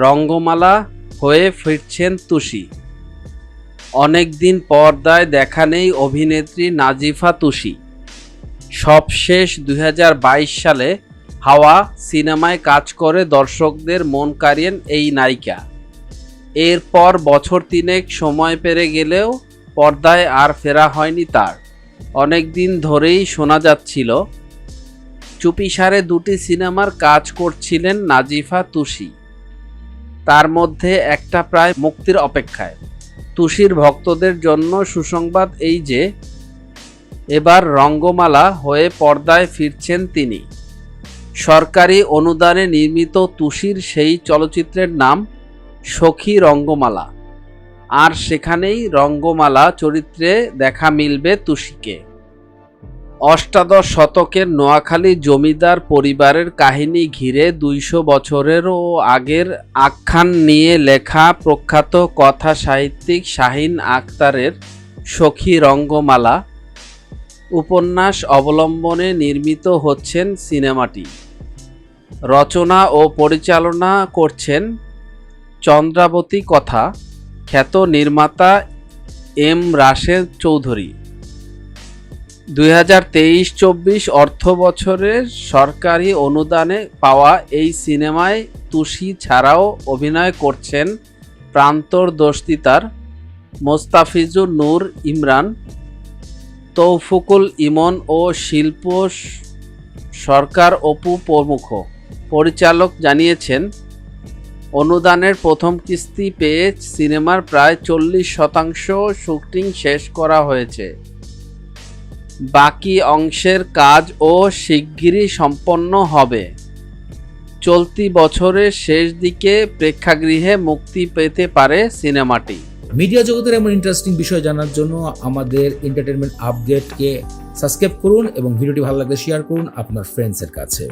রঙ্গমালা হয়ে ফিরছেন তুষি। অনেকদিন পর্দায় দেখা নেই অভিনেত্রী নাজিফা তুষি। সবশেষ 2022 সালে হাওয়া সিনেমায় কাজ করে দর্শকদের মন কাড়েন এই নায়িকা। এরপর বছর তিনেক সময় পেরিয়ে গেলেও পর্দায় আর ফেরা হয়নি তার। অনেকদিন ধরেই শোনা যাচ্ছিল চুপিসারে দুটি সিনেমার কাজ করছিলেন নাজিফা তুষি। তার মধ্যে একটা প্রায় মুক্তির অপেক্ষায়। তুষির ভক্তদের জন্য সুসংবাদ এই যে এবার রঙ্গমালা হয়ে পর্দায় ফিরছেন তিনি। সরকারি অনুদানে নির্মিত তুষির সেই চলচ্চিত্রের নাম সখী রঙ্গমালা। আর সেখানেই রঙ্গমালা চরিত্রে দেখা মিলবে তুষিকে। অষ্টাদশ শতকের নোয়াখালী জমিদার পরিবারের কাহিনী ঘিরে 200 বছরেরও আগের আখ্যান নিয়ে লেখা প্রখ্যাত কথা সাহিত্যিক শাহীন আখতারের সখী রঙ্গমালা উপন্যাস অবলম্বনে নির্মিত হচ্ছেন সিনেমাটি। রচনা ও পরিচালনা করছেন চন্দ্রাবতী কথা খ্যাত নির্মাতা এম রাশেদ চৌধুরী। 2023-24 অর্থবছরের সরকারি অনুদানে পাওয়া এই সিনেমায় তুষি ছাড়াও অভিনয় করছেন প্রান্তর দস্তিদার, মোস্তাফিজুর নূর ইমরান, তৌফিকুল ইমন ও শিল্প সরকার অপু প্রমুখ। পরিচালক জানিয়েছেন, অনুদানের প্রথম কিস্তি পেয়ে সিনেমার প্রায় 40% শুটিং শেষ করা হয়েছে। বাকি অংশের কাজও শিগগিরই সম্পন্ন হবে। চলতি বছরের শেষ দিকে প্রেক্ষাগৃহে মুক্তি পেতে পারে সিনেমাটি। মিডিয়া জগতের এমন ইন্টারেস্টিং বিষয় জানার জন্য আমাদের এন্টারটেনমেন্ট আপডেটকে সাবস্ক্রাইব করুন এবং ভিডিওটি ভালো লাগলে শেয়ার করুন আপনার ফ্রেন্ডসের কাছে।